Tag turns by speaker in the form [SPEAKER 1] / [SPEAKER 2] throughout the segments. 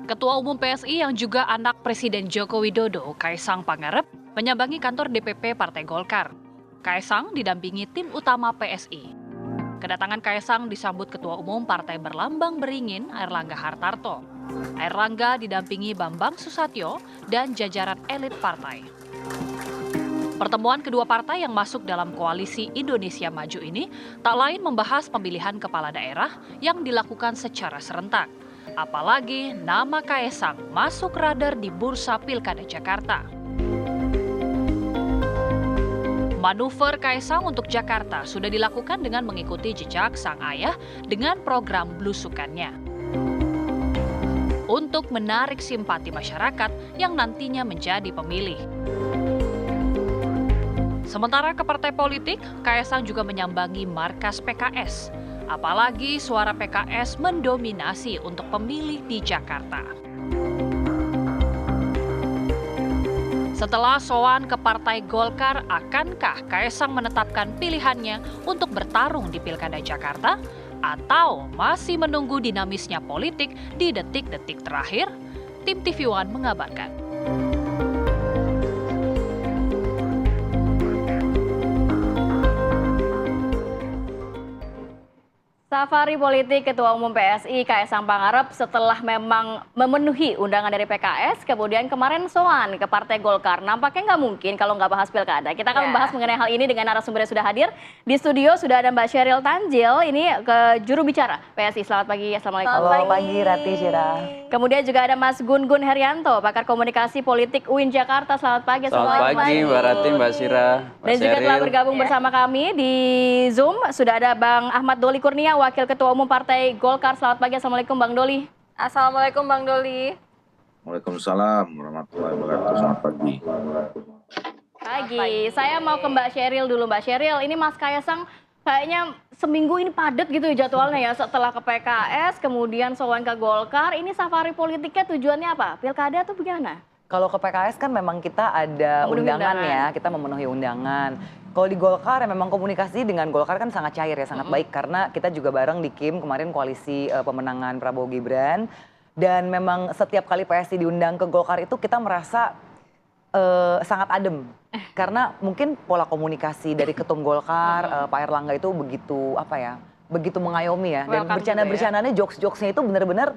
[SPEAKER 1] Ketua Umum PSI yang juga anak Presiden Joko Widodo, Kaisang Pangarep, menyambangi kantor DPP Partai Golkar. Kaisang didampingi tim utama PSI. Kedatangan Kaisang disambut Ketua Umum Partai Berlambang Beringin, Airlangga Hartarto. Airlangga didampingi Bambang Susatyo dan jajaran elit partai. Pertemuan kedua partai yang masuk dalam koalisi Indonesia Maju ini tak lain membahas pemilihan kepala daerah yang dilakukan secara serentak. Apalagi nama Kaisang masuk radar di Bursa Pilkada Jakarta. Manuver Kaisang untuk Jakarta sudah dilakukan dengan mengikuti jejak sang ayah dengan program belusukannya. Untuk menarik simpati masyarakat yang nantinya menjadi pemilih. Sementara ke partai politik, Kaisang juga menyambangi markas PKS. Apalagi suara PKS mendominasi untuk pemilih di Jakarta. Setelah sowan ke Partai Golkar, akankah Kaisang menetapkan pilihannya untuk bertarung di Pilkada Jakarta? Atau masih menunggu dinamisnya politik di detik-detik terakhir? Tim TV One mengabarkan.
[SPEAKER 2] Safari politik Ketua Umum PSI Kaisang Pangarep setelah memang memenuhi undangan dari PKS, kemudian kemarin sowan ke Partai Golkar. Nampaknya nggak mungkin kalau nggak bahas pilkada. Kita akan membahas mengenai hal ini dengan narasumber yang sudah hadir. Di studio sudah ada Mbak Sheryl Tanjil, ini ke juru bicara PSI. Selamat pagi, Assalamualaikum.
[SPEAKER 3] Selamat pagi, Rati Syira.
[SPEAKER 2] Kemudian juga ada Mas Gun Gun Herianto, pakar komunikasi politik UIN Jakarta. Selamat pagi.
[SPEAKER 4] Selamat pagi, Mbak Rati, Mbak Syira, Mbak
[SPEAKER 2] Dan juga telah
[SPEAKER 4] Sheryl.
[SPEAKER 2] bergabung bersama kami di Zoom, sudah ada Bang Ahmad Doli Kurnia, Wakil Ketua Umum Partai Golkar. Selamat pagi, Assalamualaikum Bang Doli.
[SPEAKER 5] Assalamualaikum Bang Doli.
[SPEAKER 6] Waalaikumsalam warahmatullahi wabarakatuh. Selamat pagi.
[SPEAKER 2] Pagi, saya mau ke Mbak Sheryl dulu. Mbak Sheryl, ini Mas Kaisang kayaknya seminggu ini padat gitu ya jadwalnya ya. Setelah ke PKS, kemudian sowan ke Golkar. Ini safari politiknya tujuannya apa? Pilkada atau bagaimana?
[SPEAKER 3] Kalau ke PKS kan memang kita ada
[SPEAKER 2] Memenuhi
[SPEAKER 3] undangan
[SPEAKER 2] undangan.
[SPEAKER 3] ya, kita memenuhi undangan. Kalau di Golkar ya memang komunikasi dengan Golkar kan sangat cair ya, sangat baik. Karena kita juga bareng di KIM kemarin koalisi pemenangan Prabowo Gibran. Dan memang setiap kali PSI diundang ke Golkar itu kita merasa sangat adem. Karena mungkin pola komunikasi dari Ketum Golkar, Pak Airlangga itu begitu begitu mengayomi ya. Dan
[SPEAKER 2] Welcome
[SPEAKER 3] bercanda-bercandanya, jokes-jokesnya itu benar-benar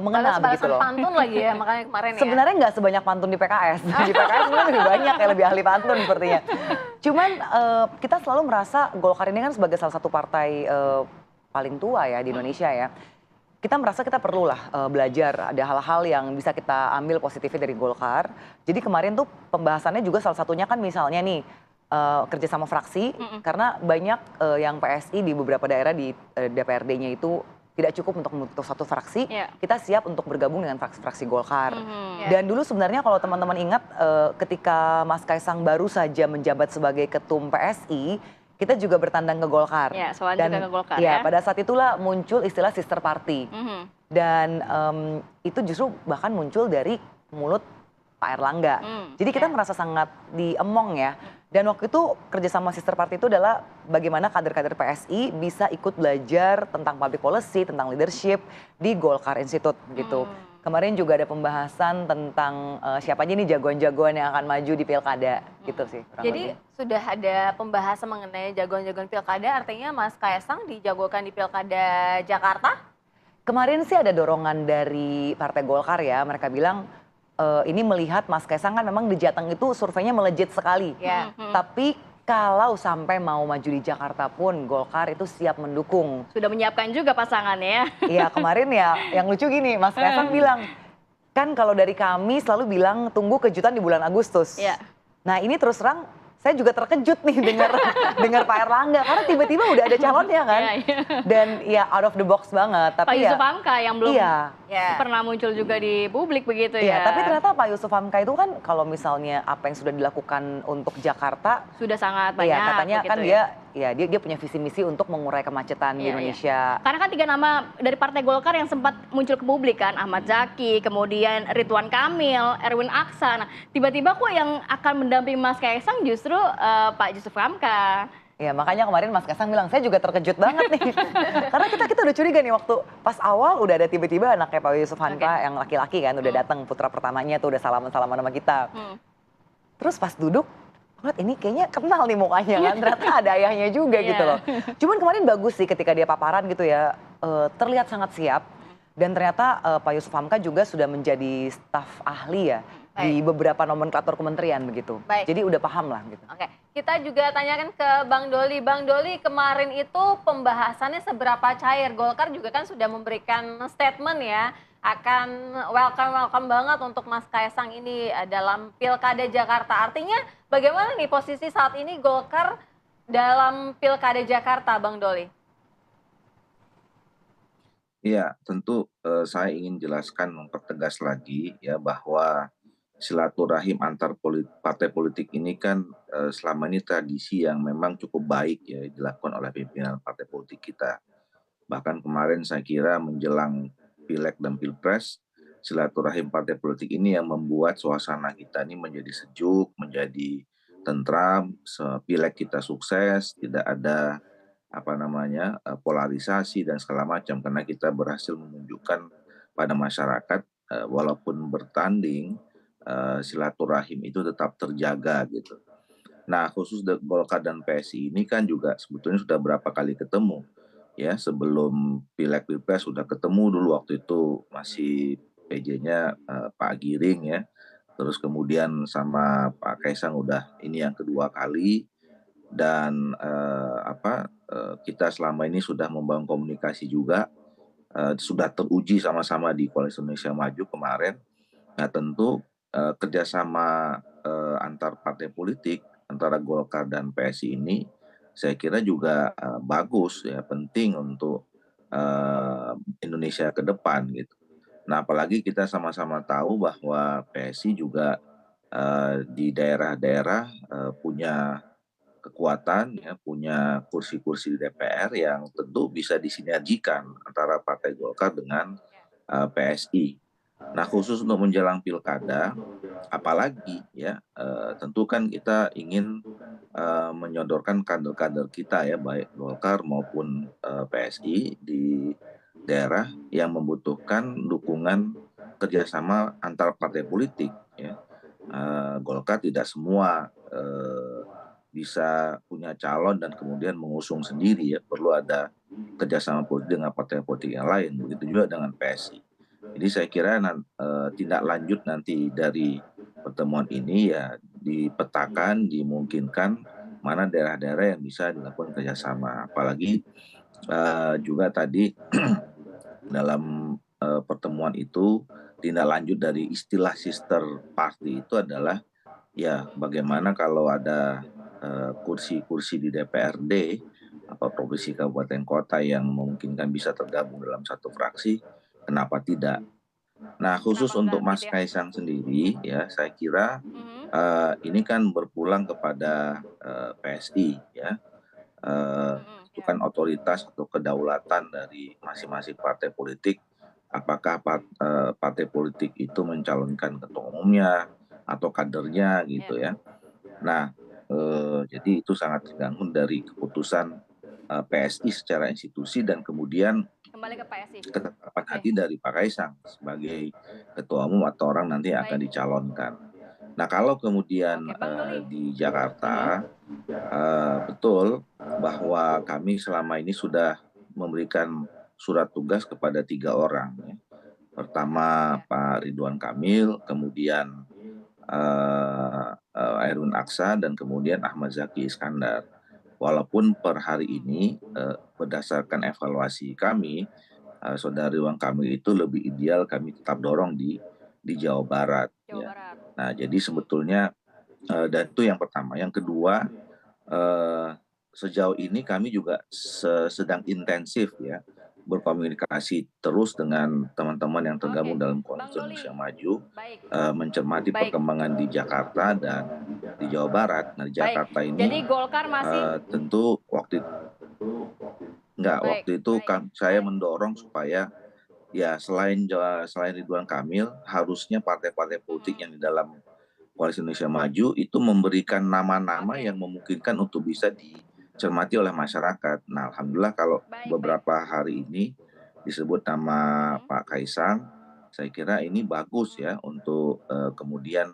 [SPEAKER 3] mengena begitu loh.
[SPEAKER 5] Pantun lagi ya makanya kemarin ya.
[SPEAKER 3] Sebenarnya nggak sebanyak pantun di PKS. Di PKS sebenarnya lebih banyak ya, lebih ahli pantun sepertinya. Cuman kita selalu merasa Golkar ini kan sebagai salah satu partai paling tua ya di Indonesia ya. Kita merasa kita perlulah belajar, ada hal-hal yang bisa kita ambil positifnya dari Golkar. Jadi kemarin tuh pembahasannya juga salah satunya kan misalnya nih kerjasama fraksi. Karena banyak yang PSI di beberapa daerah di DPRD-nya itu tidak cukup untuk membentuk satu fraksi, kita siap untuk bergabung dengan fraksi Golkar. Dan dulu sebenarnya kalau teman-teman ingat ketika Mas Kaisang baru saja menjabat sebagai ketum PSI, kita juga bertandang ke Golkar.
[SPEAKER 2] Ya, soal
[SPEAKER 3] Dan
[SPEAKER 2] juga ke Golkar
[SPEAKER 3] ya,
[SPEAKER 2] ya.
[SPEAKER 3] pada saat itulah muncul istilah sister party. Dan itu justru bahkan muncul dari mulut Pak Airlangga. Jadi kita merasa sangat diemong ya. Dan waktu itu kerjasama sister party itu adalah bagaimana kader-kader PSI bisa ikut belajar tentang public policy, tentang leadership di Golkar Institute gitu. Kemarin juga ada pembahasan tentang siapa aja nih jagoan-jagoan yang akan maju di pilkada gitu sih.
[SPEAKER 5] Jadi sudah ada pembahasan mengenai jagoan-jagoan pilkada, artinya Mas Kaisang dijagokan di pilkada Jakarta?
[SPEAKER 3] Kemarin sih ada dorongan dari Partai Golkar ya, mereka bilang ini melihat Mas Kaisang kan memang di Jateng itu surveinya melejit sekali. Tapi kalau sampai mau maju di Jakarta pun Golkar itu siap mendukung.
[SPEAKER 2] Sudah menyiapkan juga pasangannya ya.
[SPEAKER 3] Iya kemarin ya yang lucu gini Mas Kaisang bilang, kan kalau dari kami selalu bilang tunggu kejutan di bulan Agustus. Nah ini terus terang saya juga terkejut nih dengar Pak Airlangga karena tiba-tiba udah ada calonnya kan. Dan ya out of the box banget. Tapi
[SPEAKER 2] Pak Yusuf Hamka yang belum
[SPEAKER 5] Iya.
[SPEAKER 2] pernah muncul juga di publik begitu
[SPEAKER 3] Iya,
[SPEAKER 2] ya.
[SPEAKER 3] tapi ternyata Pak Yusuf Hamka itu kan kalau misalnya apa yang sudah dilakukan untuk Jakarta,
[SPEAKER 2] sudah sangat banyak.
[SPEAKER 3] ya katanya
[SPEAKER 2] begitu
[SPEAKER 3] kan dia punya visi misi untuk mengurai kemacetan di Indonesia.
[SPEAKER 2] Karena kan 3 nama dari Partai Golkar yang sempat muncul ke publik kan, Ahmad Zaki, kemudian Ridwan Kamil, Erwin Aksa. Nah, tiba-tiba kok yang akan mendampingi Mas Kaisang justru Pak Yusuf Hamka.
[SPEAKER 3] Ya makanya kemarin Mas Kaisang bilang, saya juga terkejut banget nih. Karena kita udah curiga nih waktu pas awal udah ada tiba-tiba anaknya Pak Yusuf Hamka yang laki-laki kan udah datang putra pertamanya tuh udah salaman-salaman sama kita. Terus pas duduk, ngeliat ini kayaknya kenal nih mukanya kan, ternyata ada ayahnya juga gitu loh. Cuman kemarin bagus sih ketika dia paparan gitu ya, terlihat sangat siap. Dan ternyata Pak Yusuf Hamka juga sudah menjadi staf ahli ya di beberapa nomenklatur kementerian begitu.
[SPEAKER 5] Baik.
[SPEAKER 3] Jadi udah paham lah gitu.
[SPEAKER 5] Oke, kita juga tanyakan ke Bang Doli. Bang Doli, kemarin itu pembahasannya seberapa cair? Golkar juga kan sudah memberikan statement ya, akan welcome banget untuk Mas Kaisang ini dalam Pilkada Jakarta. Artinya bagaimana nih posisi saat ini Golkar dalam Pilkada Jakarta, Bang Doli?
[SPEAKER 6] Iya, tentu saya ingin jelaskan mempertegas lagi ya bahwa silaturahim antar partai politik ini kan selama ini tradisi yang memang cukup baik ya dilakukan oleh pimpinan partai politik kita. Bahkan kemarin saya kira menjelang Pileg dan Pilpres, silaturahim partai politik ini yang membuat suasana kita ini menjadi sejuk, menjadi tentram, Pileg kita sukses, tidak ada polarisasi dan segala macam karena kita berhasil menunjukkan pada masyarakat walaupun bertanding silaturahim itu tetap terjaga gitu. Nah, khusus Golkar dan PSI ini kan juga sebetulnya sudah berapa kali ketemu ya, sebelum Pileg Pilpres sudah ketemu dulu waktu itu masih PJ-nya Pak Giring ya. Terus kemudian sama Pak Kaisang udah ini yang kedua kali dan kita selama ini sudah membangun komunikasi juga, sudah teruji sama-sama di Koalisi Indonesia Maju kemarin. Nah tentu kerjasama antar partai politik antara Golkar dan PSI ini saya kira juga bagus ya, penting untuk Indonesia ke depan gitu. Nah apalagi kita sama-sama tahu bahwa PSI juga di daerah-daerah punya kekuatan ya, punya kursi-kursi di DPR yang tentu bisa disinergikan antara Partai Golkar dengan PSI. Nah khusus untuk menjelang pilkada, apalagi ya tentu kan kita ingin menyodorkan kader-kader kita ya baik Golkar maupun PSI di daerah yang membutuhkan dukungan kerjasama antar partai politik ya. Golkar tidak semua bisa punya calon dan kemudian mengusung sendiri ya, perlu ada kerjasama politik dengan partai politik yang lain, begitu juga dengan PSI. Jadi saya kira tindak lanjut nanti dari pertemuan ini ya dipetakan, dimungkinkan mana daerah-daerah yang bisa dilakukan kerjasama. Apalagi juga tadi dalam pertemuan itu tindak lanjut dari istilah sister party itu adalah ya bagaimana kalau ada kursi-kursi di DPRD atau provinsi kabupaten kota yang memungkinkan bisa tergabung dalam satu fraksi, kenapa tidak? Nah khusus untuk Mas Kaisang sendiri ya saya kira ini kan berpulang kepada PSI ya. Itu kan otoritas atau kedaulatan dari masing-masing partai politik. Apakah partai politik itu mencalonkan ketua umumnya atau kadernya gitu ya. Nah jadi itu sangat tergantung dari keputusan PSI secara institusi dan kemudian
[SPEAKER 2] Kembali ke PSI.
[SPEAKER 6] ketetapan hati dari Pak Kaisang sebagai ketua umum atau orang nanti yang akan dicalonkan. Nah kalau kemudian di Jakarta betul bahwa kami selama ini sudah memberikan surat tugas kepada 3 orang. Ya. Pertama Pak Ridwan Kamil, kemudian Erwin Aksa dan kemudian Ahmad Zaki Iskandar. Walaupun per hari ini berdasarkan evaluasi kami, Saudara Ridwan Kamil itu lebih ideal kami tetap dorong di Jawa Barat. Ya. Nah jadi sebetulnya dan itu yang pertama. Yang kedua sejauh ini kami juga sedang intensif ya berkomunikasi terus dengan teman-teman yang tergabung dalam Koalisi Indonesia Maju, mencermati perkembangan di Jakarta dan di Jawa Barat. Nah, di Jakarta ini
[SPEAKER 2] Jadi Golkar masih
[SPEAKER 6] tentu waktu itu kan saya mendorong supaya ya selain Ridwan Kamil harusnya partai-partai politik yang di dalam Koalisi Indonesia Maju itu memberikan nama-nama yang memungkinkan untuk bisa dicermati oleh masyarakat. Nah, alhamdulillah kalau
[SPEAKER 2] Baik,
[SPEAKER 6] beberapa hari ini disebut nama Pak Kaisang, saya kira ini bagus ya untuk kemudian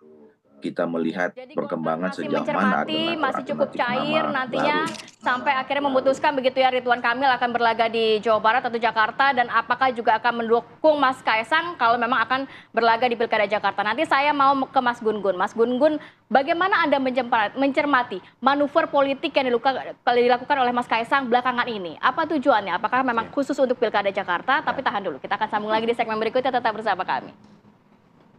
[SPEAKER 6] kita melihat
[SPEAKER 2] Jadi Golkar
[SPEAKER 6] perkembangan
[SPEAKER 2] masih
[SPEAKER 6] sejauh mana
[SPEAKER 2] mencermati,
[SPEAKER 6] dengan
[SPEAKER 2] masih cukup
[SPEAKER 6] alternatif
[SPEAKER 2] cair
[SPEAKER 6] nama
[SPEAKER 2] nantinya
[SPEAKER 6] baru.
[SPEAKER 2] sampai akhirnya memutuskan begitu ya Ridwan Kamil akan berlaga di Jawa Barat atau Jakarta dan apakah juga akan mendukung Mas Kaisang kalau memang akan berlaga di Pilkada Jakarta. Nanti saya mau ke Mas Gun-Gun. Mas Gun-Gun, bagaimana Anda mencermati manuver politik yang dilakukan oleh Mas Kaisang belakangan ini? Apa tujuannya? Apakah memang khusus untuk Pilkada Jakarta? Tapi tahan dulu, kita akan sambung lagi di segmen berikutnya, tetap bersama kami.